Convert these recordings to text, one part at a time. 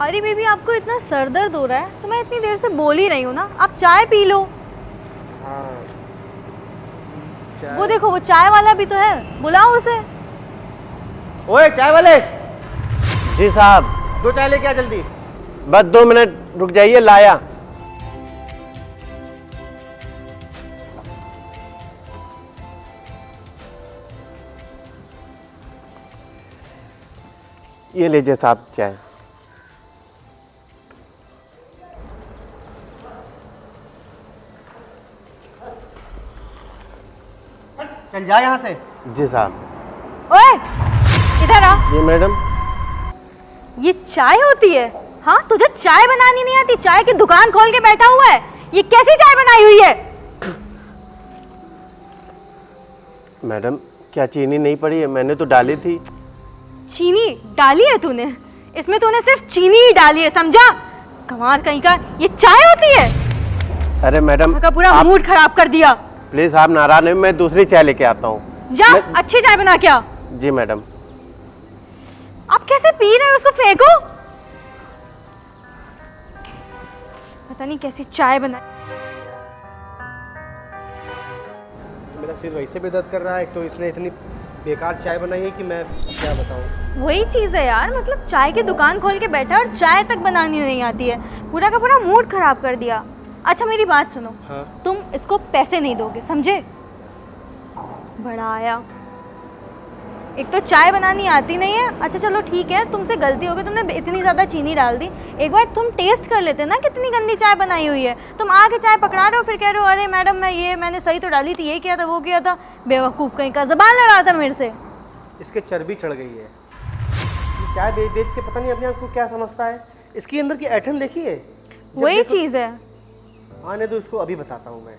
अरे बेबी, आपको इतना सर दर्द हो रहा है तो मैं इतनी देर से बोल ही रही हूँ ना, आप चाय पी लो। हाँ वो देखो, वो चाय वाला भी तो है, बुलाओ उसे। ओए चाय वाले, जी साहब। 2 चाय लेके आ जल्दी। बस 2 मिनट रुक जाइए, लाया। ये लीजिए साहब चाय। चल जा यहाँ से। जी साहब। ओए, इधर आ। जी मैडम। ये चाय होती है? हाँ, तुझे चाय बनानी नहीं आती? चाय की दुकान खोल के बैठा हुआ है, ये कैसी चाय बनाई हुई है? मैडम क्या चीनी नहीं पड़ी है? मैंने तो डाली थी। चीनी डाली है तूने? इसमें तूने सिर्फ चीनी ही डाली है, समझा? कमाल कहीं का, ये चाय होती है? अरे मैडम का पूरा मूड खराब कर दिया। प्लीज आप नाराज नहीं, मैं दूसरी चाय लेके आता हूँ। जा, अच्छी चाय बना के आ। जी मैडम। आप कैसे पी रहे हो? उसको फेंको। पता नहीं कैसी चाय बनाई। मेरा सिर वैसे भी दर्द कर रहा है, तो इसने इतनी बेकार चाय बनाई है कि मैं क्या बताऊँ। वही चीज़ है यार, मतलब चाय की दुकान खोल के बैठा और चाय तक बनानी नहीं आती है, पूरा का पूरा मूड खराब कर दिया। अच्छा मेरी बात सुनो। हाँ? तुम इसको पैसे नहीं दोगे, समझे? बड़ा आया, एक तो चाय बनानी आती नहीं है। अच्छा चलो ठीक है, तुमसे गलती हो गई, तुमने इतनी ज़्यादा चीनी डाल दी। एक बार तुम टेस्ट कर लेते ना कितनी गंदी चाय बनाई हुई है। तुम आके चाय पकड़ा रहे हो, फिर कह रहे हो अरे मैडम मैंने सही तो डाली थी, ये किया था वो किया था। बेवकूफ़ कहीं का, ज़बान लड़ा था मेरे से। इसके चर्बी चढ़ गई है। ये चाय बेच बेच के पता नहीं अपने आप को क्या समझता है। इसकी अंदर की ऐठन देखी है? वही चीज़ है। आने दो इसको, अभी बताता हूँ मैं।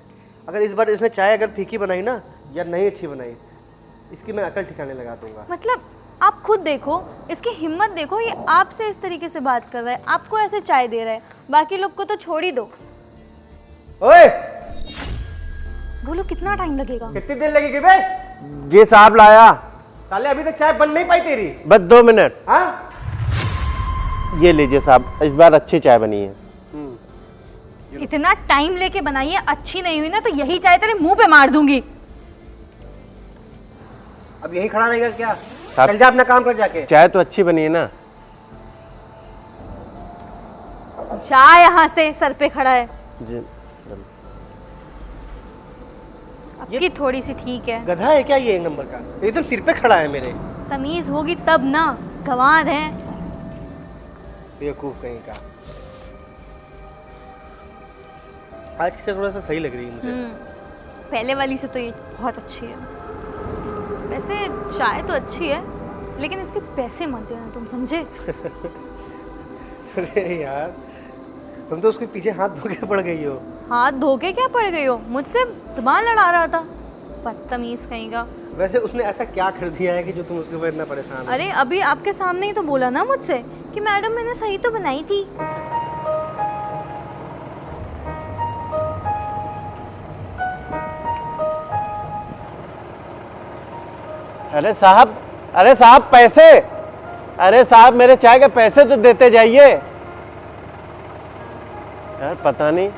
अगर इस बार इसने चाय अगर फीकी बनाई ना या नहीं अच्छी बनाई, इसकी मैं अकल ठिकाने लगा दूंगा। मतलब आप खुद देखो, इसकी हिम्मत देखो, ये आपसे इस तरीके से बात कर रहा है, आपको ऐसे चाय दे रहा है, बाकी लोग को तो छोड़ ही दो। ओए बोलो कितना टाइम लगेगा? कितनी देर लगेगी बे? जी साहब लाया। साले अभी तक चाय बन नहीं पाई तेरी। बस 2 मिनट। हाँ? ये लीजिए साहब, इस बार अच्छी चाय बनी है। इतना टाइम लेके बनाइए, अच्छी नहीं हुई ना तो यही चाय तेरे मुंह पे मार दूंगी। अब यही खड़ा रहेगा क्या? चल जा अपना काम कर जाके। चाय तो अच्छी बनी है ना? जा यहाँ से, सर पे खड़ा है। जी। आपकी थोड़ी सी ठीक है। गधा है क्या ये नंबर का? एकदम सिर पे खड़ा है मेरे। तमीज होगी तब ना, गंवार है। बेवकूफ कहीं का। आज की से थोड़ा सा सही लग रही है मुझे। पहले वाली से तो ये बहुत अच्छी है। वैसे चाय तो अच्छी है, लेकिन इसके पैसे मत देना, तुम समझे? अरे यार, तुम तो उसके पीछे हाथ धो के पड़ गई हो। हाथ धो के क्या पड़ गई हो? मुझसे जुबान लड़ा रहा था, बदतमीज कहीं का। वैसे उसने ऐसा क्या कर दिया है कि जो तुम उसके ऊपर इतना परेशान हो? अरे अभी आपके सामने ही तो बोला ना मुझसे कि मैडम मैंने सही तो बनाई थी। अरे साहब पैसे। अरे साहब मेरे चाय के पैसे तो देते जाइए यार। पता नहीं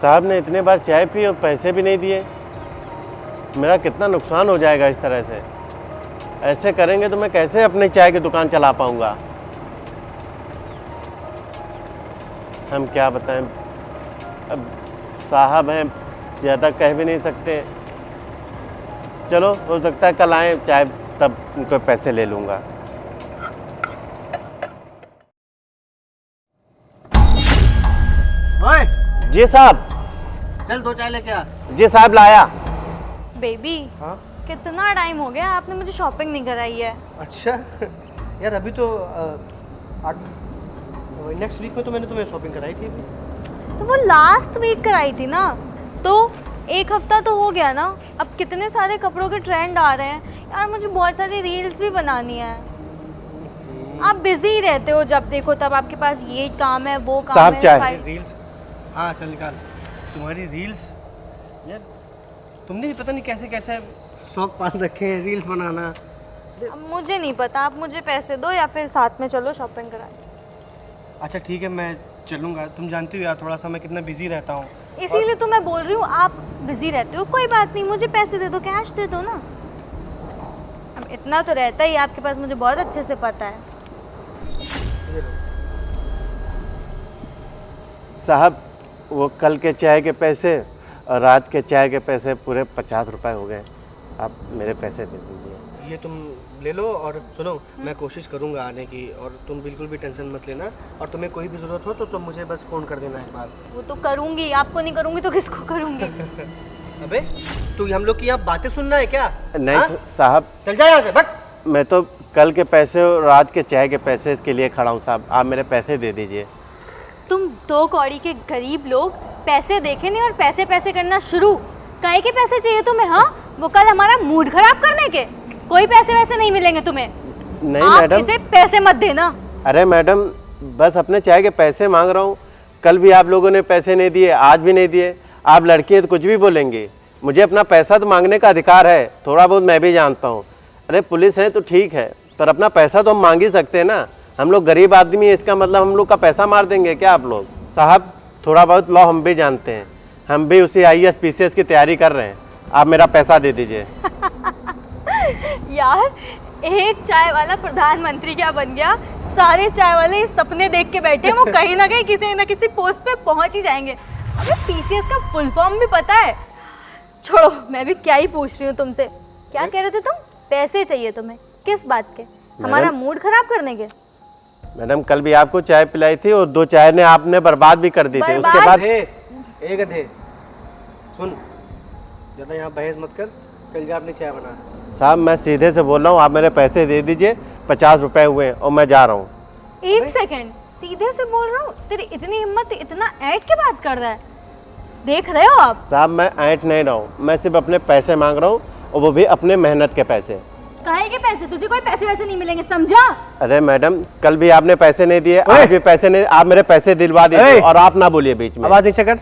साहब ने इतने बार चाय पी और पैसे भी नहीं दिए। मेरा कितना नुकसान हो जाएगा इस तरह से। ऐसे करेंगे तो मैं कैसे अपनी चाय की दुकान चला पाऊंगा? हम क्या बताएं, अब साहब हैं, ज़्यादा कह भी नहीं सकते। चलो हो सकता है कल आए चाय, तब उनको पैसे ले लूँगा। ओए जी साहब। चल 2 चाय लेके आ। जी साहब लाया। बेबी, हाँ? कितना टाइम हो गया, आपने मुझे शॉपिंग नहीं कराई है। अच्छा यार, अभी तो नेक्स्ट वीक में तो मैंने तुम्हें शॉपिंग कराई थी। तो वो लास्ट वीक कराई थी ना, तो 1 हफ्ता तो हो गया ना। अब कितने सारे कपड़ों के ट्रेंड आ रहे हैं यार, मुझे बहुत सारी रील्स भी बनानी है। आप बिजी रहते हो, जब देखो तब आपके पास ये काम है वो काम साहब है। चाय। रील्स? हाँ चल निकाल। तुम्हारी रील्स यार, तुमने भी पता नहीं कैसे कैसे शौक पाल रखे हैं रील्स बनाना। अब मुझे नहीं पता, आप मुझे पैसे दो या फिर साथ में चलो शॉपिंग कराएं। अच्छा ठीक है, मैं चलूँगा। तुम जानती हो यार थोड़ा सा मैं कितना बिजी रहता हूँ। इसीलिए तो मैं बोल रही हूँ, आप बिजी रहते हो, कोई बात नहीं, मुझे पैसे दे दो, कैश दे दो ना। अब इतना तो रहता ही आपके पास, मुझे बहुत अच्छे से पता है। साहब वो कल के चाय के पैसे और रात के चाय के पैसे पूरे 50 रुपए हो गए। आप मेरे पैसे दे दीजिए। ये तुम ले लो और सुनो, मैं कोशिश करूँगा आने की, और तुम बिल्कुल भी टेंशन मत लेना। और तुम्हें कोई भी ज़रूरत हो तो तुम मुझे बस फ़ोन कर देना एक बार। वो तो करूँगी, आपको नहीं करूँगी तो किसको करूँगी? अबे तू हम लोग की यहाँ बातें सुनना है क्या? नहीं हाँ? साहब, चल जा यहाँ से, बक। मैं तो कल के पैसे और रात के चाय के पैसे इसके लिए खड़ा हूँ साहब। आप मेरे पैसे दे दीजिए। तुम 2 कौड़ी के गरीब लोग पैसे देखे नहीं और पैसे पैसे करना शुरू। काहे के पैसे चाहिए तुम्हें? हाँ, वो कल हमारा मूड खराब करने के? कोई पैसे वैसे नहीं मिलेंगे तुम्हें। नहीं आप मैडम, इसे पैसे मत देना। अरे मैडम बस अपने चाय के पैसे मांग रहा हूँ। कल भी आप लोगों ने पैसे नहीं दिए, आज भी नहीं दिए। आप लड़की हैं तो कुछ भी बोलेंगे। मुझे अपना पैसा तो मांगने का अधिकार है, थोड़ा बहुत मैं भी जानता हूँ। अरे पुलिस है तो ठीक है, पर अपना पैसा तो हम मांग ही सकते हैं ना। हम लोग गरीब आदमी है, इसका मतलब हम लोग का पैसा मार देंगे क्या आप लोग? साहब थोड़ा बहुत लॉ हम भी जानते हैं, हम भी उसी IAS PCS की तैयारी कर रहे हैं। आप मेरा पैसा दे दीजिए। यार, एक चाय वाला प्रधानमंत्री क्या बन गया, सारे चाय वाले इस सपने देख के बैठे हैं वो कहीं ना कहीं किसी न किसी पोस्ट पे पहुंच ही जाएंगे। अबे PCS का फुल फॉर्म भी पता है? छोड़ो, मैं भी क्या ही पूछ रही हूँ तुमसे। क्या कह रहे थे तुम? पैसे चाहिए तुम्हें? किस बात के? हमारा मूड खराब करने के? मैडम कल भी आपको चाय पिलाई थी और 2 चाय ने आपने बर्बाद भी कर दी थी। उसके बाद एक गधे सुन, ज़्यादा यहाँ बहस मत कर, चल जा अपनी चाय बना। साहब मैं सीधे से बोल रहा हूँ, आप मेरे पैसे दे दीजिए। 50 रुपए हुए और मैं जा रहा हूँ। एक सेकंड, सीधे से बोल रहा हूँ? तेरी इतनी हिम्मत, इतना ऐट के बात कर रहा है? देख रहे हो आप? साहब मैं ऐंठ नहीं रहा हूँ, मैं सिर्फ अपने पैसे मांग रहा हूँ, और वो भी अपने मेहनत के पैसे। काहे के पैसे? तुझे कोई पैसे वैसे नहीं मिलेंगे, समझा? अरे मैडम कल भी आपने पैसे नहीं दिए, आज भी पैसे नहीं। आप मेरे पैसे दिलवा दीजिए और आप ना बोलिए बीच में। आवाज़ नीचे कर,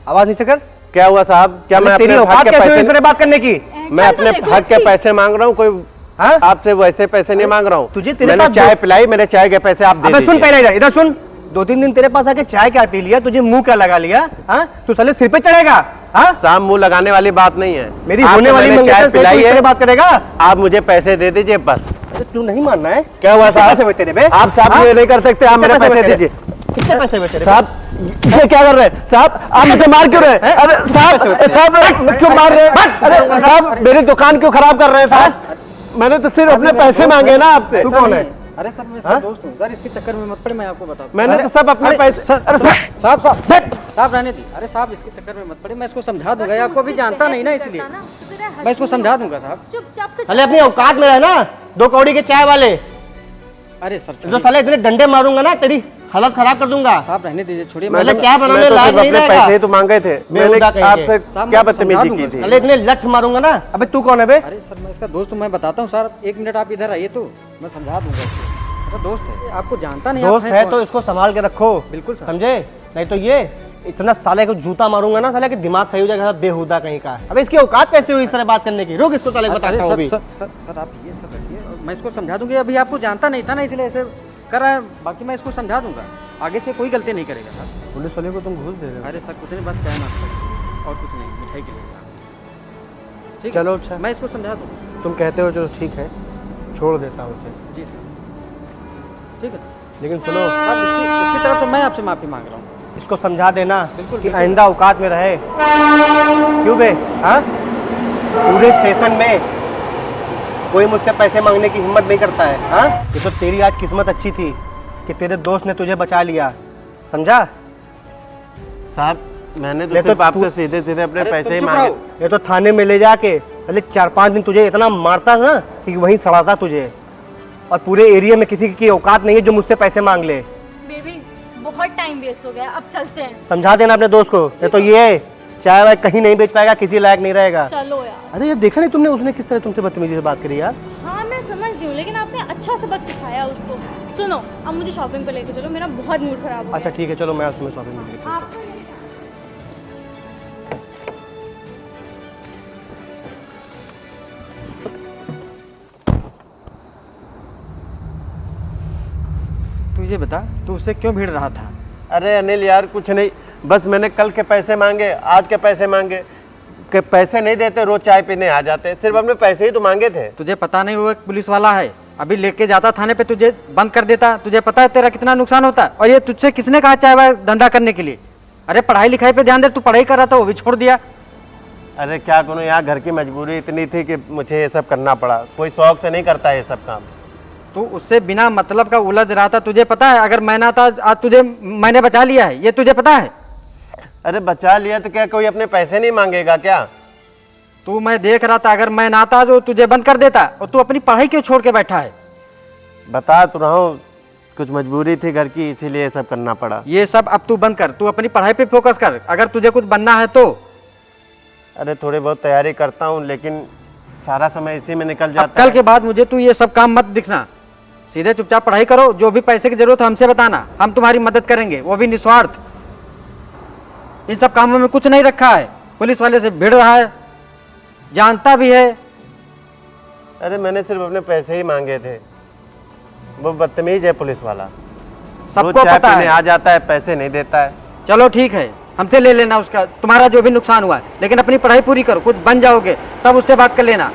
आवाज़ नीचे कर। क्या हुआ साहब? क्या मैं तेरी अपने औकात हक के कैसे हुई इस पैसे, तरह बात करने की? मैं अपने हक के पैसे मांग रहा हूँ, कोई हाँ? आपसे वैसे पैसे नहीं मांग रहा हूँ। तुझे तेरे मैंने पास चाय पिलाई, मेरे चाय के पैसे आप दे अबे सुन, दीजिए। पहले इधर सुन। 2-3 दिन तेरे पास आके चाय क्या पी लिया, तुझे मुंह क्या लगा लिया? हाँ, तू साले सिर पे चढ़ेगा? हाँ, साहब मुंह लगाने वाली बात नहीं है। मेरी आपको होने वाली मैंने मंगेतर चाय से पिलाई तू इस तरह है, बात करेगा? आप मुझे पैसे दे दीजिए बस। अरे तू नहीं मानना है? क्या हुआ साहब? पैसे हुए तेरे बे? आप साहब हाँ? ये नहीं कर सकते, आप मेरे कितने पैसे हुए दीजिए। कितने पैसे हुए तेरे? साहब ये क्या कर रहे हैं साहब? आप मुझे मार क्यों रहे हैं? अरे साहब साहब क्यों मार रहे हैं? अरे साहब मेरी दुकान क्यों खराब कर रहे हैं साहब? मैंने तो सिर्फ अपने पैसे मांगे ना आपसे। तू कौन है? अरे सर मैं इसका दोस्त हूँ सर, इसके चक्कर में मत पड़े, मैं आपको बताता हूँ। मैंने तो सब अपने पैसे। अरे साहब साहब रहने दी। अरे साहब इसके चक्कर में मत पड़े, मैं इसको समझा दूंगा। ये आपको अभी जानता नहीं ना, इसलिए मैं इसको समझा दूंगा साहब। चुपचाप से साले अपनी औकात में रहे ना, 2 कौड़ी के चाय वाले। अरे सर जो साले इतने डंडे मारूंगा ना, तेरी हालत खराब कर दूंगा। साहब रहने दीजिए, छोड़िए। मैंने क्या बनाने मैं तो लायक सिर्फ नहीं अपने रहेगा। पैसे ही तो मांगे थे। मैंने बेहुदा कहीं के। आपसे साहब, क्या मैं बदतमीजी समझा की दूंगा। थी? साले इतने लठ मारूंगा ना। अबे तू कौन है बे? अरे सर मैं इसका दोस्त हूँ, मैं बताता हूँ सर। 1 मिनट आप इधर आइए तो मैं समझा दूंगा इसको। मेरा दोस्त है, आपको जानता नहीं। दोस्त आप है कौन? तो इसको संभाल के रखो। बिल्कुल सर। समझे? नहीं तो ये इतना साले को जूता मारूंगा ना, साले के दिमाग सही हो जाएगा। बेहुदा कहीं का। अबे इसकी औकात कैसे हुई इस तरह बात करने की? रुक, इसको साले को अरे बताता हूँ अभी। सर आप ये सब रखिए और मैं इसको समझा दूंगी। अभी आपको जानता नहीं था ना, इसलिए ऐसे कर रहा है। बाकी मैं इसको समझा दूंगा, आगे से कोई गलती नहीं करेगा सर। पुलिस वाले को तुम घूस दे रहे हो? अरे सर कुछ नहीं, बस चाय नाश्ता और कुछ नहीं, मिठाई के लिए। ठीक है? चलो अच्छा, मैं इसको समझा दूंगा। तुम कहते हो जो ठीक है, छोड़ देता हूँ उसे। जी सर ठीक है। लेकिन सुनो, साहब इसकी तरफ से मैं आपसे माफ़ी मांग रहा हूँ। इसको समझा देना बिल्कुल, कि बिल्कुल। आइंदा औकात में रहे। क्यों बे? हाँ, पूरे स्टेशन में कोई मुझसे पैसे मांगने की हिम्मत नहीं करता है। हाँ, ये तो तेरी आज किस्मत अच्छी थी कि तेरे दोस्त ने तुझे बचा लिया। समझा? साहब मैंने तो मैं तो सिर्फ आपसे तू- सीधे सीधे अपने अरे पैसे ही तुम चुप मांगे। रहो। ये तो थाने में ले जाके पहले 4-5 दिन तुझे इतना मारता ना कि वहीं सड़ाता तुझे। और पूरे एरिया में किसी की औकात नहीं है जो मुझसे पैसे मांग ले। बेबी, बहुत टाइम वेस्ट हो गया, अब चलते हैं। समझा देना अपने दोस्त को। ये तो ये चाय वाय कहीं नहीं बेच पाएगा, किसी लायक नहीं रहेगा। चलो यार। अरे यार देखा नहीं तुमने उसने किस तरह तुमसे बदतमीजी से बात करी यार? हाँ मैं समझ रही हूँ, लेकिन आपने अच्छा सबक सिखाया उसको। सुनो, अब मुझे शॉपिंग पे लेके चलो, मेरा बहुत मूड खराब हो अच्छा गया। ठीक है, चलो मैं उसमें शॉपिंग कर लेता हूँ। आप तू तू ये बता, तू उससे क्यों भिड़ रहा था? अरे अनिल यार कुछ नहीं, बस मैंने कल के पैसे मांगे, आज के पैसे मांगे, कि पैसे नहीं देते रोज चाय पीने आ जाते, सिर्फ अपने पैसे ही तो मांगे थे। तुझे पता नहीं वो एक पुलिस वाला है, अभी लेके जाता थाने पे, तुझे बंद कर देता। तुझे पता है तेरा कितना नुकसान होता है? और ये तुझसे किसने कहा चाय वाय धंधा करने के लिए? अरे पढ़ाई लिखाई पे ध्यान दे, तू पढ़ाई कर रहा था वो भी छोड़ दिया। अरे क्या करूँ यार, घर की मजबूरी इतनी थी कि मुझे ये सब करना पड़ा। कोई शौक से नहीं करता ये सब काम। तू उससे बिना मतलब का उलझ रहा था। तुझे पता है अगर मैं ना था आज तुझे मैंने बचा लिया है, ये तुझे पता है? अरे बचा लिया तो क्या कोई अपने पैसे नहीं मांगेगा क्या? तू मैं देख रहा था, अगर मैं ना था जो तुझे बंद कर देता। और तू अपनी पढ़ाई क्यों छोड़ के बैठा है? बता तो रहा हूँ, कुछ मजबूरी थी घर की, इसीलिए ये सब करना पड़ा। ये सब अब तू बंद कर, तू अपनी पढ़ाई पे फोकस कर, अगर तुझे कुछ बनना है तो। अरे थोड़ी बहुत तैयारी करता हूँ, लेकिन सारा समय इसी में निकल अब जाता कल है। के बाद मुझे तू ये सब काम मत दिखना, सीधे चुपचाप पढ़ाई करो। जो भी पैसे की जरूरत है हमसे बताना, हम तुम्हारी मदद करेंगे, वो भी निस्वार्थ। इन सब कामों में कुछ नहीं रखा है। पुलिस वाले से भिड़ रहा है, जानता भी है। अरे मैंने सिर्फ अपने पैसे ही मांगे थे। वो बदतमीज है पुलिस वाला, सबको रोज चाय पता पीने है। आ जाता है, पैसे नहीं देता है। चलो ठीक है, हमसे ले लेना उसका, तुम्हारा जो भी नुकसान हुआ है, लेकिन अपनी पढ़ाई पूरी करो। कुछ बन जाओगे तब उससे बात कर लेना।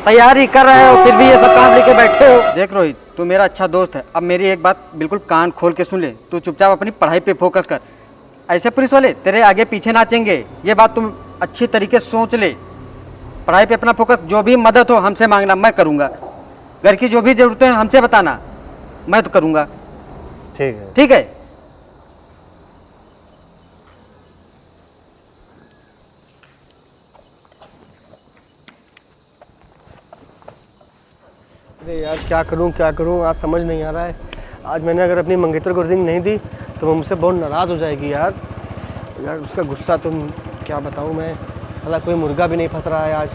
तैयारी कर रहे हो फिर भी ये सब काम लेके बैठे हो। देख रोहित, तू मेरा अच्छा दोस्त है, अब मेरी एक बात बिल्कुल कान खोल के सुन ले। तू चुपचाप अपनी पढ़ाई पे फोकस कर। ऐसे पुलिस वाले तेरे आगे पीछे नाचेंगे, ये बात तुम अच्छी तरीके से सोच ले। पढ़ाई पे अपना फोकस, जो भी मदद हो हमसे मांगना, मैं करूँगा। घर की जो भी जरूरतें हैं हमसे बताना, मैं तो करूँगा। ठीक है। ठीक है। अरे यार क्या करूं आज समझ नहीं आ रहा है। आज मैंने अगर अपनी मंगेतर को रिंग नहीं दी तो वो मुझसे बहुत नाराज़ हो जाएगी यार। यार उसका गुस्सा तुम क्या बताऊं मैं। साला कोई मुर्गा भी नहीं फंस रहा है आज।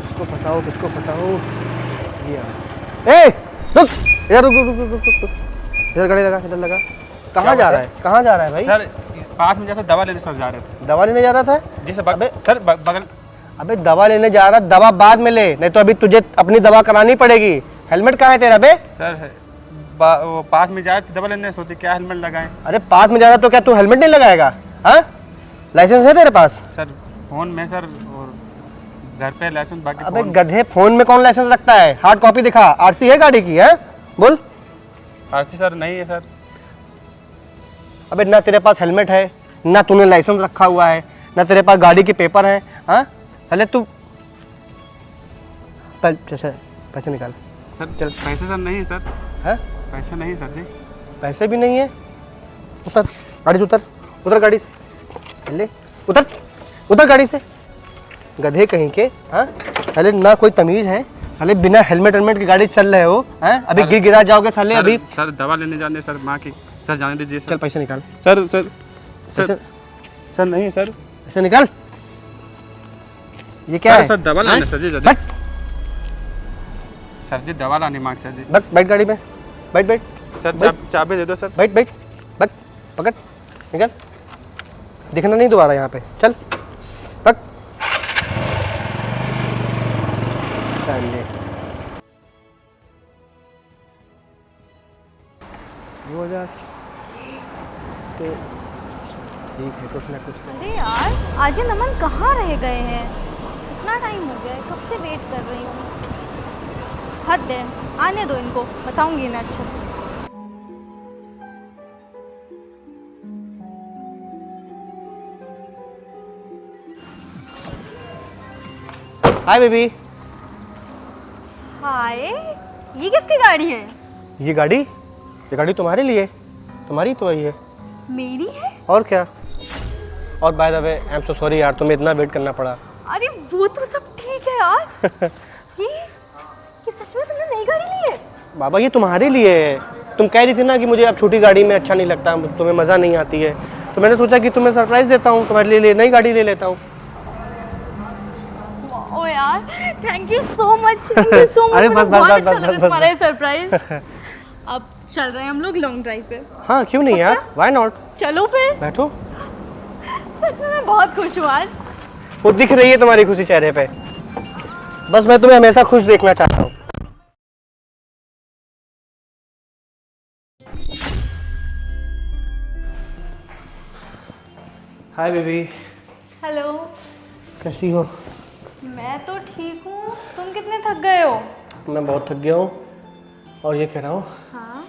किसको फंसाऊं यार। ए रुक इधर, रुक इधर गाड़ी लगा, इधर लगा। कहाँ जा रहा है भाई? सर पास में जैसे दवा लेने सर जा रहे थे। दवा लेने जा रहा था? जी सर, सर बगल। अबे दवा लेने जा रहा, दवा बाद में ले, नहीं तो अभी तुझे अपनी दवा करानी पड़ेगी। हेलमेट कहाँ है तेरा बे? सर वो पास में जाए दवा लेने, सोचे क्या हेलमेट लगाएं। अरे पास में जा रहा तो क्या तू हेलमेट नहीं लगाएगा? हाँ, लाइसेंस है तेरे पास? सर फोन में सर, और घर पे लाइसेंस, बाकी अबे फोन। गधे, फोन में कौन लाइसेंस रखता है? हार्ड कॉपी दिखा। आरसी है गाड़ी की? है बोल। आरसी सर नहीं है सर। अबे ना तेरे पास हेलमेट है, ना तूने लाइसेंस रखा हुआ है, ना तेरे पास गाड़ी के पेपर हैं। हाँ चले तू पैसे निकाल। सर चल, पैसे सर नहीं है सर। है पैसे नहीं सर जी। पैसे भी नहीं है? उतर गाड़ी से, उतर गाड़ी से, ले उतर गाड़ी से। गधे कहीं के। हाँ साले ना कोई तमीज है, साले बिना हेलमेट की गाड़ी चल रहे हो। हैं अभी सर, गिरा जाओगे साले। सर, अभी सर दवा लेने जाने सर, माँ की। सर जाने दीजिए चल सर। पैसे निकाल। सर सर सर पैसे सर नहीं सर। पैसे निकाल। ये क्या सर है? सर दवा लाने हाँ? सर जी, जल्दी। बैठ सर जी दवा लाने मांग सर जी। बैठ गाड़ी में, बैठ सर चाबी दे दो सर। बैठ पकड़ निकल। दिखना नहीं दोबारा यहाँ पे। चल पक। तो ठीक है, कुछ ना कुछ से। अरे यार आज ये नमन कहाँ रह गए हैं? इतना टाइम हो गया है, कब से वेट कर रही हूँ। हद है, आने दो इनको, बताऊंगी इन्हें अच्छे से। Hi baby. हाय, ये किसकी गाड़ी है? ये गाड़ी तुम्हारे लिए, तुम्हारी तो वही है। मेरी है? और क्या। और by the way I am so sorry यार, तुम्हें इतना वेट करना पड़ा। अरे वो तो सब ठीक है यार। ये सच में तुमने नई गाड़ी ली है? बाबा ये तुम्हारे लिए है। तुम कह रही थी ना कि मुझे अब छोटी गाड़ी में अच्छा नहीं लगता, तुम्हें मज़ा नहीं आती है, तो मैंने सोचा कि तुम्हें सरप्राइज़ देता हूँ, तुम्हारे लिए नई गाड़ी ले लेता हूँ। ओ यार, थैंक यू सो मच। अरे बस बहुत अच्छा लगा बस। तुम्हारा सरप्राइज। अब चल रहे हैं हम लोग लॉन्ग ड्राइव पे। हाँ क्यों नहीं यार, व्हाई नॉट। चलो फिर। बैठो। सच में मैं बहुत खुश हूँ आज। वो दिख रही है तुम्हारी खुशी चेहरे पे। बस मैं तुम्हें हमेशा खुश देखना चाहता हूँ। Hi baby, hello. कैसी हो? मैं तो ठीक हूँ, तुम कितने थक गए हो? मैं बहुत थक गया हूँ और ये कह रहा हूँ हाँ,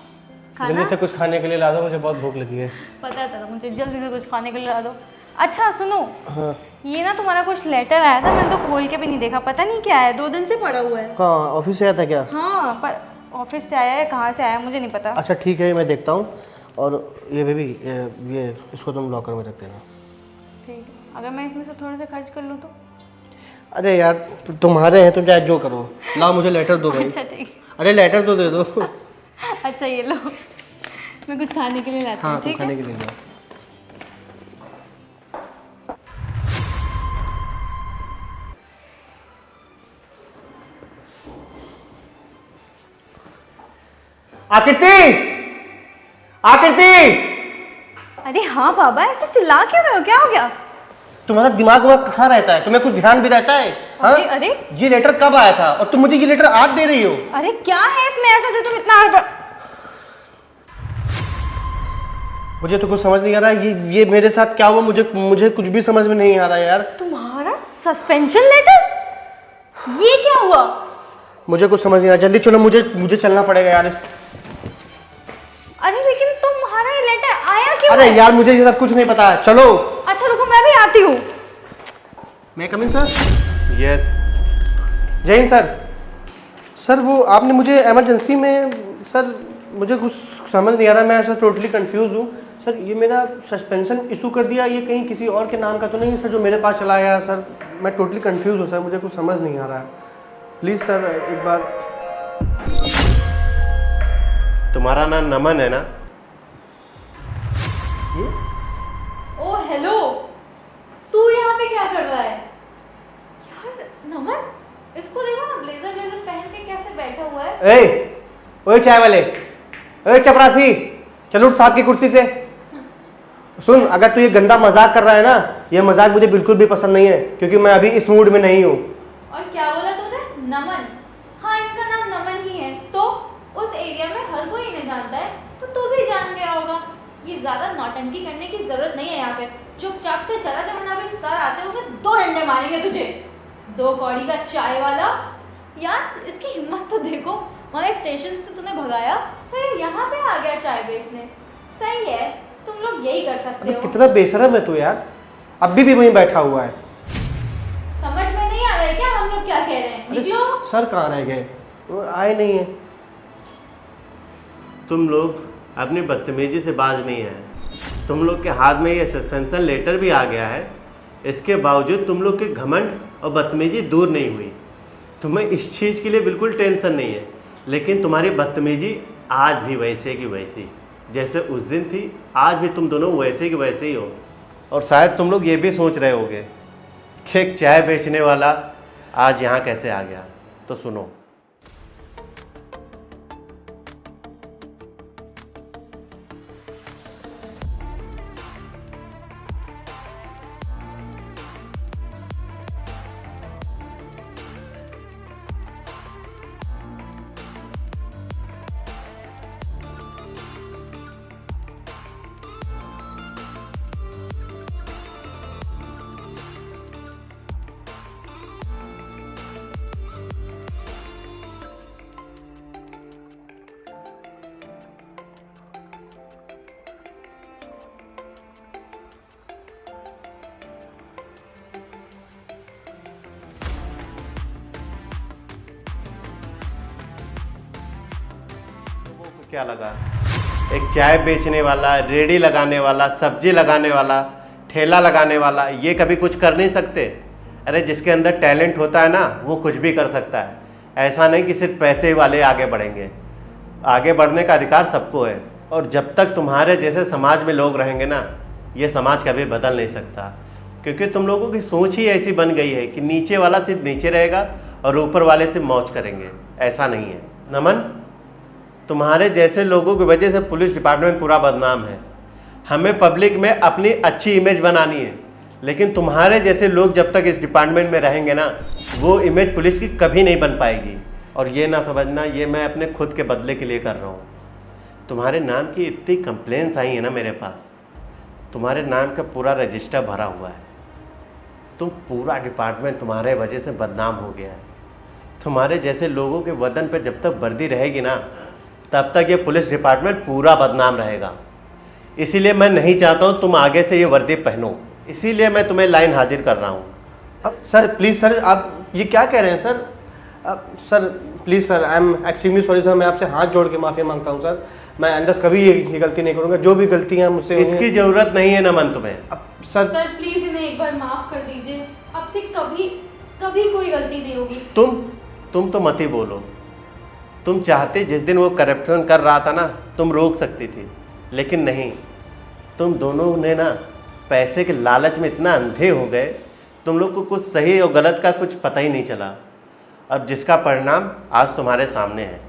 जल्दी खाना? से कुछ खाने के लिए ला दो, मुझे बहुत भूख लगी है। पता था मुझे, जल्दी से कुछ खाने के लिए ला दो। अच्छा सुनो, हाँ ये ना तुम्हारा कुछ लेटर आया था, मैंने तो खोल के भी नहीं देखा, पता नहीं क्या है, 2 दिन से पड़ा हुआ है। कहाँ, ऑफिस से आया था क्या? हाँ, पर ऑफिस से आया है, कहाँ से आया है मुझे नहीं पता। अच्छा ठीक है, मैं देखता हूँ। और ये बेबी, ये इसको तुम लॉकर में रख देना। ठीक है, अगर मैं इसमें से थोड़े से खर्च कर लूँ तो? अरे यार तुम्हारे हैं, तुम चाहे जो करो। लाओ मुझे लेटर दो भाई। अच्छा ठीक। अरे लेटर तो दे दो। अच्छा ये लो, मैं कुछ खाने के लिए लाती हाँ हूँ, तुम ठीक खाने है? के लिए लो। आकृति, आकृति, अरे हाँ बाबा, ऐसे चिल्ला क्यों रहे हो, क्या हो गया? तुम्हारा दिमाग वहाँ कहाँ रहता है? तुम्हें कुछ ध्यान भी रहता है? हाँ? अरे अरे ये लेटर कब आया था और तुम मुझे ये लेटर आज दे रही हो? अरे क्या है इसमें ऐसा जो तुम इतना मुझे तो कुछ समझ नहीं आ रहा है, ये मेरे साथ क्या हुआ, मुझे कुछ भी समझ में नहीं आ रहा यार। तुम्हारा सस्पेंशन लेटर, ये क्या हुआ? मुझे कुछ समझ नहीं आ रहा, जल्दी चलो, मुझे चलना पड़ेगा यार। अरे लेकिन तुम्हारा ये लेटर आया क्यों? अरे है? यार मुझे ये सब कुछ नहीं पता है, चलो। अच्छा रुको, मैं भी आती हूँ। मैं कम इन सर? यस। जय हिंद सर। सर वो आपने मुझे इमरजेंसी में, सर मुझे कुछ समझ नहीं आ रहा, मैं सर टोटली कंफ्यूज हूँ। सर ये मेरा सस्पेंशन इशू कर दिया, ये कहीं किसी और के नाम का तो नहीं है सर जो मेरे पास चला आया? सर मैं टोटली कंफ्यूज हूँ सर, मुझे कुछ समझ नहीं आ रहा है, प्लीज़ सर एक बार। तुम्हारा नाम नमन है ना? ओ हेलो, तू यहाँ पे क्या कर रहा है? यार नमन, इसको देखो ना, ब्लेजर पहन के कैसे बैठा हुआ है। ओए चाय वाले, ओए चपरासी, चलो उठ साहब की कुर्सी से। सुन, अगर तू ये गंदा मजाक कर रहा है ना, ये मजाक मुझे बिल्कुल भी पसंद नहीं है, क्योंकि मैं अभी इस मूड में नहीं हूँ। और क्या बोला तूने? नमन? हाँ इनका नाम नमन ही है, तो उस एरिया में हर कोई इन्हें जानता है, तो तू भी जान गया होगा। ये ज्यादा नौटंकी करने की जरूरत नहीं है यहाँ पे, चुपचाप से चला जा, वरना अभी सर आते होंगे 2 डंडे मारेंगे तुझे। 2 कौड़ी का चाय वाला, यार इसकी हिम्मत तो देखो, वहाँ स्टेशन से तूने भगाया तो ये यहाँ पे आ गया चाय बेचने। सही है, तुम लोग यही कर सकते हो। कितना बेशरम है तू यार, अभी भी वहीं बैठा हुआ है। समझ में नहीं आ रहा है क्या हम लोग क्या कह रहे हैं? निकलो। सर कहाँ रह गए, वो आए नहीं है। तुम लोग अपनी बदतमीजी से बाज नहीं है। तुम लोग के हाथ में ये सस्पेंशन लेटर भी आ गया है, इसके बावजूद तुम लोग के घमंड और बदतमीजी दूर नहीं हुई। तुम्हें इस चीज़ के लिए बिल्कुल टेंशन नहीं है, लेकिन तुम्हारी बदतमीजी आज भी वैसे की वैसी, जैसे उस दिन थी, आज भी तुम दोनों वैसे के वैसे ही हो। और शायद तुम लोग ये भी सोच रहे होगे कि एक चाय बेचने वाला आज यहाँ कैसे आ गया। तो सुनो, क्या लगा? एक चाय बेचने वाला, रेडी लगाने वाला, सब्जी लगाने वाला, ठेला लगाने वाला, ये कभी कुछ कर नहीं सकते? अरे जिसके अंदर टैलेंट होता है ना, वो कुछ भी कर सकता है। ऐसा नहीं कि सिर्फ पैसे वाले आगे बढ़ेंगे। आगे बढ़ने का अधिकार सबको है, और जब तक तुम्हारे जैसे समाज में लोग रहेंगे ना, ये समाज कभी बदल नहीं सकता। क्योंकि तुम लोगों की सोच ही ऐसी बन गई है कि नीचे वाला सिर्फ नीचे रहेगा और ऊपर वाले सिर्फ मौज करेंगे। ऐसा नहीं है नमन, तुम्हारे जैसे लोगों की वजह से पुलिस डिपार्टमेंट पूरा बदनाम है। हमें पब्लिक में अपनी अच्छी इमेज बनानी है, लेकिन तुम्हारे जैसे लोग जब तक इस डिपार्टमेंट में रहेंगे ना, वो इमेज पुलिस की कभी नहीं बन पाएगी। और ये ना समझना, ये मैं अपने खुद के बदले के लिए कर रहा हूँ। तुम्हारे नाम की इतनी कंप्लेंट्स आई है ना मेरे पास, तुम्हारे नाम का पूरा रजिस्टर भरा हुआ है। तुम पूरा डिपार्टमेंट तुम्हारे वजह से बदनाम हो गया है। तुम्हारे जैसे लोगों के वतन पे जब तक वर्दी रहेगी ना, तब तक ये पुलिस डिपार्टमेंट पूरा बदनाम रहेगा। इसीलिए मैं नहीं चाहता हूँ तुम आगे से ये वर्दी पहनो। इसीलिए मैं तुम्हें लाइन हाजिर कर रहा हूँ। अब सर प्लीज़ सर, आप ये क्या कह रहे हैं sir? Sir please sir, I am extremely sorry sir, मैं आपसे हाथ जोड़ के माफ़ी मांगता हूँ सर। मैं आइंदा कभी ये गलती नहीं करूँगा। जो भी गलतियाँ मुझसे हुई हैं- इसकी ज़रूरत नहीं है नमन तुम्हें। अब सर सर प्लीज इन्हें एक बार माफ कर दीजिए, अब से कभी कभी कोई गलती नहीं होगी। तुम तो मत ही बोलो। तुम चाहते जिस दिन वो करप्शन कर रहा था ना, तुम रोक सकती थी, लेकिन नहीं। तुम दोनों ने ना पैसे के लालच में इतना अंधे हो गए, तुम लोग को कुछ सही और गलत का कुछ पता ही नहीं चला। अब जिसका परिणाम आज तुम्हारे सामने है,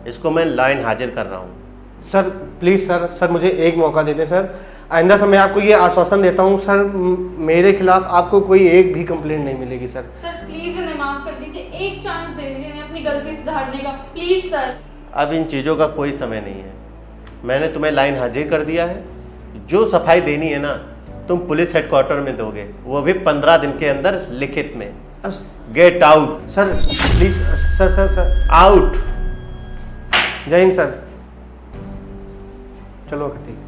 इसको मैं लाइन हाजिर कर रहा हूँ। सर प्लीज़ सर मुझे एक मौका दे दें सर। आइंदा से मैं आपको ये आश्वासन देता हूँ सर, मेरे खिलाफ आपको कोई एक भी कंप्लेंट नहीं मिलेगी सर। सर प्लीज इन्हें माफ कर दीजिए, एक चांस दे दीजिए इन्हें अपनी गलती सुधारने का, प्लीज सर। अब इन चीज़ों का कोई समय नहीं है। मैंने तुम्हें लाइन हाजिर कर दिया है। जो सफाई देनी है ना, तुम पुलिस हेडक्वार्टर में दोगे, वो भी 15 दिन के अंदर लिखित में। Get out. Sir please sir out. जय हिंद सर। चलो ठीक।